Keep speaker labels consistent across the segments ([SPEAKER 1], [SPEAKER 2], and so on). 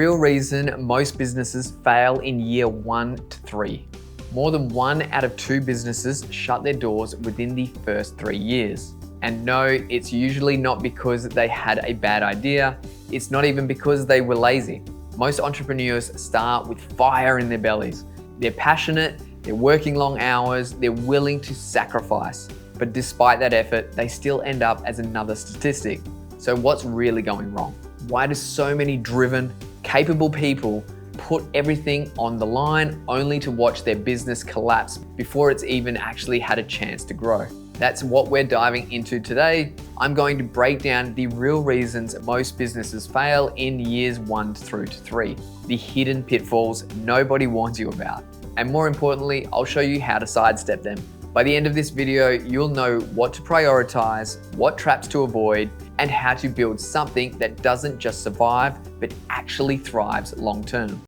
[SPEAKER 1] real reason most businesses fail in year 1 to 3. More than 1 out of 2 businesses shut their doors within the first 3 years. And no, it's usually not because they had a bad idea. It's not even because they were lazy. Most entrepreneurs start with fire in their bellies. They're passionate, they're working long hours, they're willing to sacrifice. But despite that effort, they still end up as another statistic. So what's really going wrong? Why do so many driven, capable people put everything on the line only to watch their business collapse before it's even actually had a chance to grow? That's what we're diving into today. I'm going to break down the real reasons most businesses fail in years 1 through to 3, the hidden pitfalls nobody warns you about. And more importantly, I'll show you how to sidestep them. By the end of this video, you'll know what to prioritize, what traps to avoid, and how to build something that doesn't just survive, but actually thrives long term.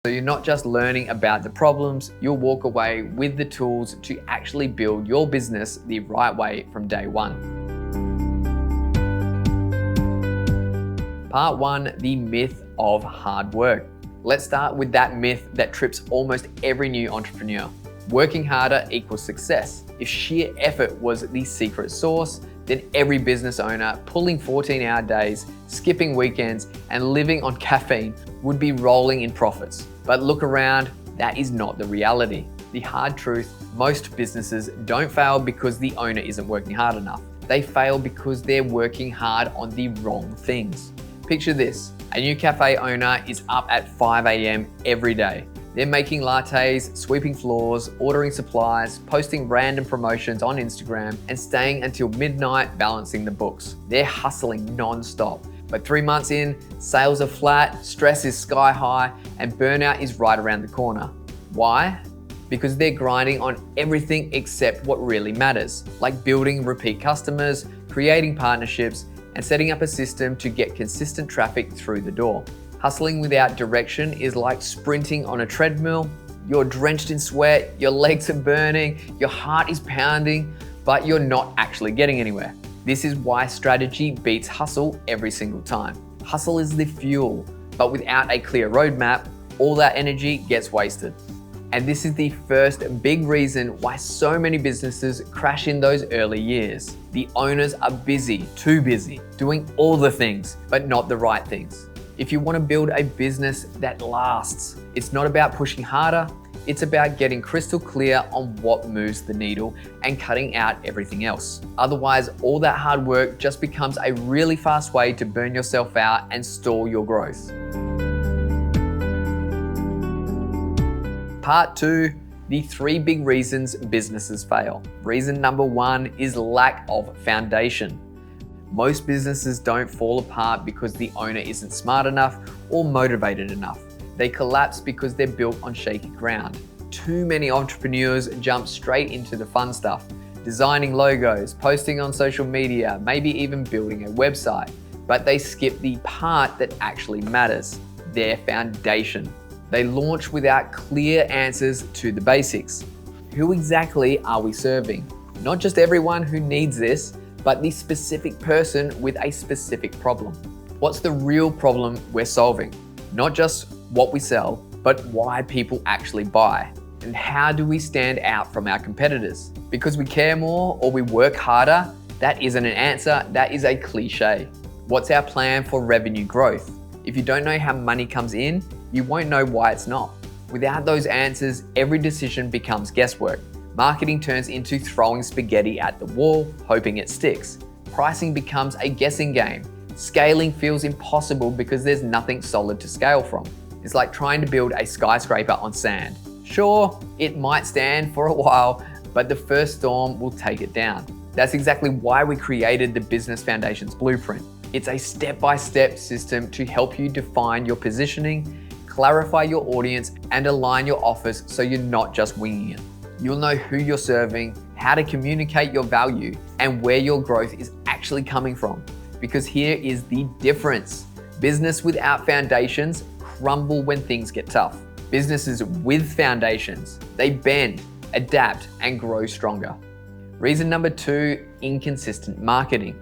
[SPEAKER 1] So you're not just learning about the problems, you'll walk away with the tools to actually build your business the right way from day one. Part 1, the myth of hard work. Let's start with that myth that trips almost every new entrepreneur. Working harder equals success. If sheer effort was the secret sauce, then every business owner pulling 14-hour days, skipping weekends, and living on caffeine would be rolling in profits. But look around, that is not the reality. The hard truth, most businesses don't fail because the owner isn't working hard enough. They fail because they're working hard on the wrong things. Picture this, a new cafe owner is up at 5 a.m. every day. They're making lattes, sweeping floors, ordering supplies, posting random promotions on Instagram, and staying until midnight balancing the books. They're hustling non-stop. But 3 months in, sales are flat, stress is sky high, and burnout is right around the corner. Why? Because they're grinding on everything except what really matters, like building repeat customers, creating partnerships, and setting up a system to get consistent traffic through the door. Hustling without direction is like sprinting on a treadmill. You're drenched in sweat, your legs are burning, your heart is pounding, but you're not actually getting anywhere. This is why strategy beats hustle every single time. Hustle is the fuel, but without a clear roadmap, all that energy gets wasted. And this is the first big reason why so many businesses crash in those early years. The owners are busy, too busy, doing all the things, but not the right things. If you want to build a business that lasts, it's not about pushing harder, it's about getting crystal clear on what moves the needle and cutting out everything else. Otherwise, all that hard work just becomes a really fast way to burn yourself out and stall your growth. Part 2, the 3 big reasons businesses fail. Reason number 1 is lack of foundation. Most businesses don't fall apart because the owner isn't smart enough or motivated enough. They collapse because they're built on shaky ground. Too many entrepreneurs jump straight into the fun stuff, designing logos, posting on social media, maybe even building a website. But they skip the part that actually matters, their foundation. They launch without clear answers to the basics. Who exactly are we serving? Not just everyone who needs this, but the specific person with a specific problem. What's the real problem we're solving? Not just what we sell, but why people actually buy. And how do we stand out from our competitors? Because we care more or we work harder? That isn't an answer, that is a cliche. What's our plan for revenue growth? If you don't know how money comes in, you won't know why it's not. Without those answers, every decision becomes guesswork. Marketing turns into throwing spaghetti at the wall, hoping it sticks. Pricing becomes a guessing game. Scaling feels impossible because there's nothing solid to scale from. It's like trying to build a skyscraper on sand. Sure, it might stand for a while, but the first storm will take it down. That's exactly why we created the Business Foundations Blueprint. It's a step-by-step system to help you define your positioning, clarify your audience, and align your offers so you're not just winging it. You'll know who you're serving, how to communicate your value, and where your growth is actually coming from. Because here is the difference. Business without foundations crumble when things get tough. Businesses with foundations, they bend, adapt, and grow stronger. Reason number 2, inconsistent marketing.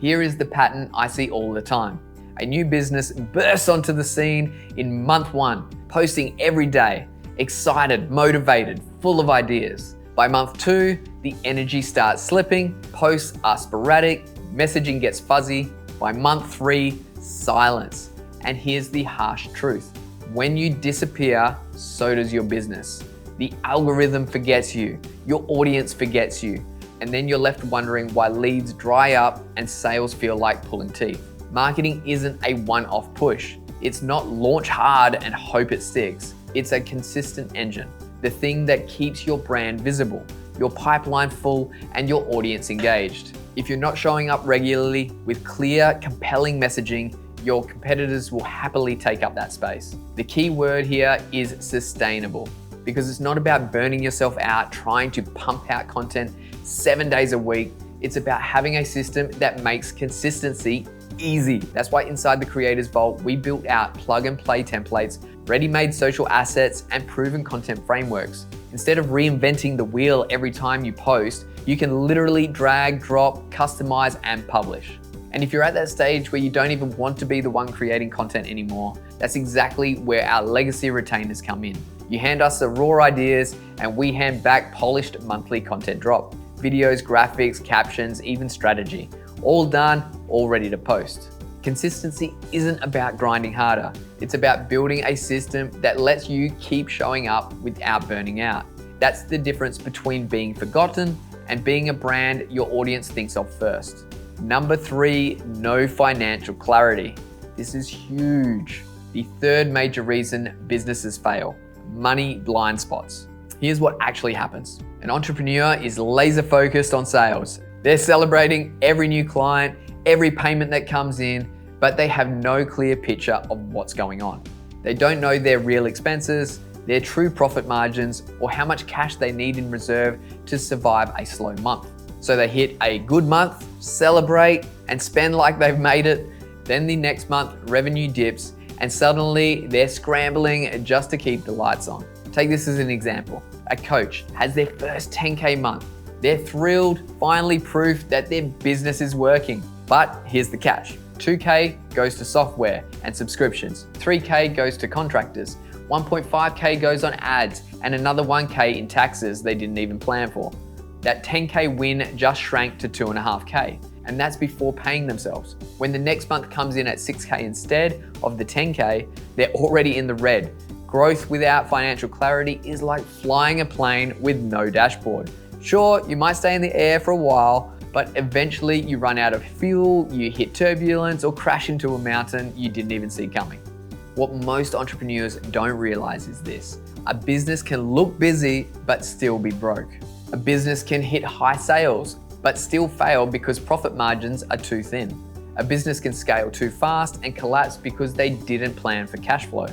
[SPEAKER 1] Here is the pattern I see all the time. A new business bursts onto the scene in month 1, posting every day, excited, motivated, full of ideas. By month 2, the energy starts slipping, posts are sporadic, messaging gets fuzzy. By month 3, silence. And here's the harsh truth. When you disappear, so does your business. The algorithm forgets you, your audience forgets you, and then you're left wondering why leads dry up and sales feel like pulling teeth. Marketing isn't a one-off push. It's not launch hard and hope it sticks. It's a consistent engine, the thing that keeps your brand visible, your pipeline full, and your audience engaged. If you're not showing up regularly with clear, compelling messaging, your competitors will happily take up that space. The key word here is sustainable, because it's not about burning yourself out trying to pump out content 7 days a week. It's about having a system that makes consistency easy. That's why inside the Creators Vault, we built out plug and play templates, ready-made social assets, and proven content frameworks. Instead of reinventing the wheel every time you post, you can literally drag, drop, customize, and publish. And if you're at that stage where you don't even want to be the one creating content anymore, that's exactly where our legacy retainers come in. You hand us the raw ideas and we hand back polished monthly content drop. Videos, graphics, captions, even strategy. All done, all ready to post. Consistency isn't about grinding harder. It's about building a system that lets you keep showing up without burning out. That's the difference between being forgotten and being a brand your audience thinks of first. Number 3, no financial clarity. This is huge. The third major reason businesses fail: money blind spots. Here's what actually happens. An entrepreneur is laser focused on sales. They're celebrating every new client, every payment that comes in, but they have no clear picture of what's going on. They don't know their real expenses, their true profit margins, or how much cash they need in reserve to survive a slow month. So they hit a good month, celebrate, and spend like they've made it. Then the next month, revenue dips, and suddenly they're scrambling just to keep the lights on. Take this as an example. A coach has their first 10K month. They're thrilled, finally proof that their business is working. But here's the catch. 2K goes to software and subscriptions. 3K goes to contractors. 1.5K goes on ads, and another 1K in taxes they didn't even plan for. That 10K win just shrank to 2.5K, and that's before paying themselves. When the next month comes in at 6K instead of the 10K, they're already in the red. Growth without financial clarity is like flying a plane with no dashboard. Sure, you might stay in the air for a while, but eventually you run out of fuel, you hit turbulence, or crash into a mountain you didn't even see coming. What most entrepreneurs don't realize is this: a business can look busy, but still be broke. A business can hit high sales, but still fail because profit margins are too thin. A business can scale too fast and collapse because they didn't plan for cash flow.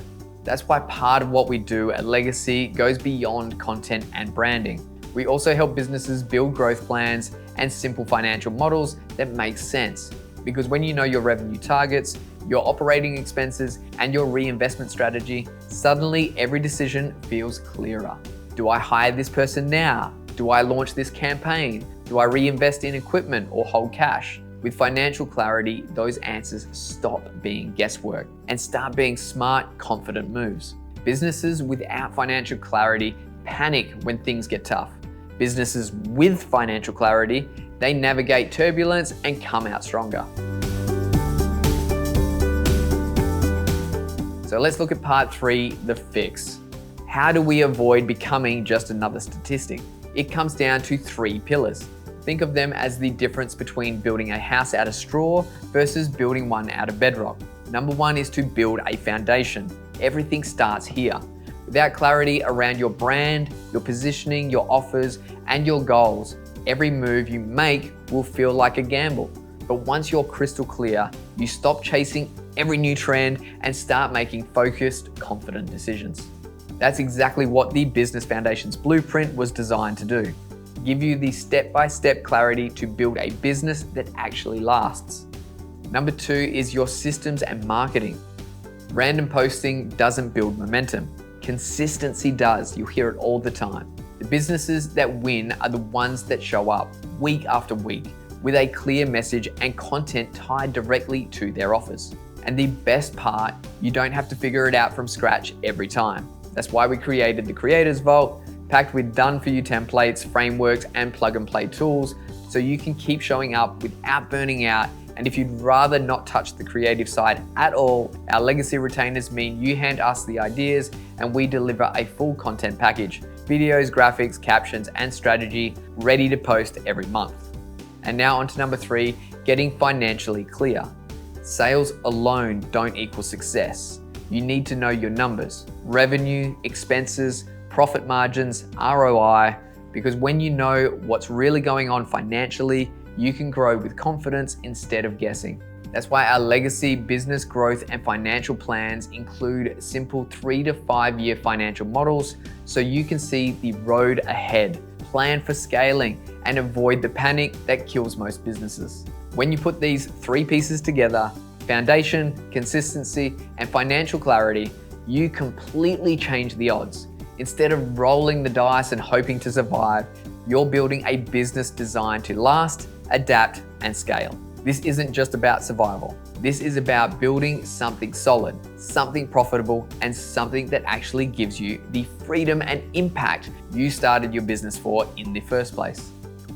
[SPEAKER 1] That's why part of what we do at Legacy goes beyond content and branding. We also help businesses build growth plans and simple financial models that make sense. Because when you know your revenue targets, your operating expenses, and your reinvestment strategy, suddenly every decision feels clearer. Do I hire this person now? Do I launch this campaign? Do I reinvest in equipment or hold cash? With financial clarity, those answers stop being guesswork and start being smart, confident moves. Businesses without financial clarity panic when things get tough. Businesses with financial clarity, they navigate turbulence and come out stronger. So let's look at part 3, the fix. How do we avoid becoming just another statistic? It comes down to 3 pillars. Think of them as the difference between building a house out of straw versus building one out of bedrock. Number 1 is to build a foundation. Everything starts here. Without clarity around your brand, your positioning, your offers, and your goals, every move you make will feel like a gamble. But once you're crystal clear, you stop chasing every new trend and start making focused, confident decisions. That's exactly what the Business Foundations Blueprint was designed to do. Give you the step-by-step clarity to build a business that actually lasts. Number 2 is your systems and marketing. Random posting doesn't build momentum. Consistency does. You hear it all the time. The businesses that win are the ones that show up week after week, with a clear message and content tied directly to their offers. And the best part, you don't have to figure it out from scratch every time. That's why we created the Creators Vault, packed with done-for-you templates, frameworks, and plug-and-play tools, so you can keep showing up without burning out. And if you'd rather not touch the creative side at all, our legacy retainers mean you hand us the ideas and we deliver a full content package, videos, graphics, captions, and strategy ready to post every month. And now on to number 3, getting financially clear. Sales alone don't equal success. You need to know your numbers, revenue, expenses, profit margins, ROI, because when you know what's really going on financially, you can grow with confidence instead of guessing. That's why our legacy business growth and financial plans include simple 3 to 5 year financial models so you can see the road ahead, plan for scaling, and avoid the panic that kills most businesses. When you put these 3 pieces together, foundation, consistency, and financial clarity, you completely change the odds. Instead of rolling the dice and hoping to survive, you're building a business designed to last, adapt, and scale. This isn't just about survival. This is about building something solid, something profitable, and something that actually gives you the freedom and impact you started your business for in the first place.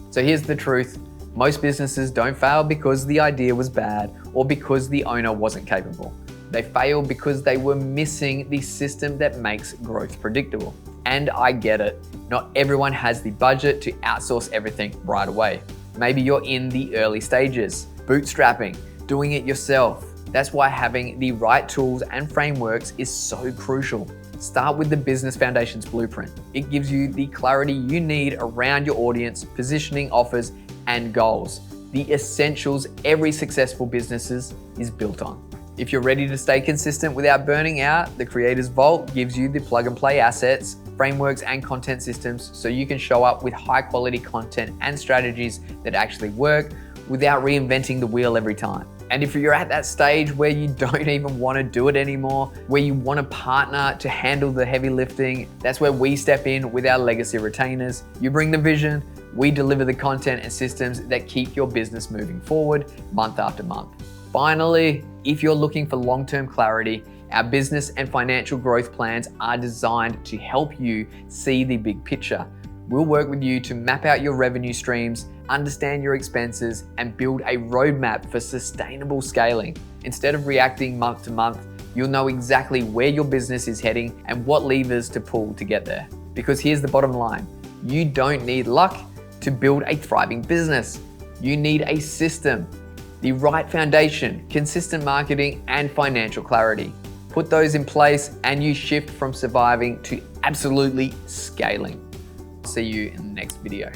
[SPEAKER 1] So here's the truth. Most businesses don't fail because the idea was bad or because the owner wasn't capable. They fail because they were missing the system that makes growth predictable. And I get it. Not everyone has the budget to outsource everything right away. Maybe you're in the early stages, bootstrapping, doing it yourself. That's why having the right tools and frameworks is so crucial. Start with the Business Foundations Blueprint. It gives you the clarity you need around your audience, positioning, offers, and goals. The essentials every successful business is built on. If you're ready to stay consistent without burning out, the Creators Vault gives you the plug-and-play assets, frameworks, and content systems so you can show up with high-quality content and strategies that actually work without reinventing the wheel every time. And if you're at that stage where you don't even want to do it anymore, where you want a partner to handle the heavy lifting, that's where we step in with our legacy retainers. You bring the vision, we deliver the content and systems that keep your business moving forward month after month. Finally, if you're looking for long-term clarity, our business and financial growth plans are designed to help you see the big picture. We'll work with you to map out your revenue streams, understand your expenses, and build a roadmap for sustainable scaling. Instead of reacting month to month, you'll know exactly where your business is heading and what levers to pull to get there. Because here's the bottom line, you don't need luck to build a thriving business. You need a system, the right foundation, consistent marketing, and financial clarity. Put those in place and you shift from surviving to absolutely scaling. See you in the next video.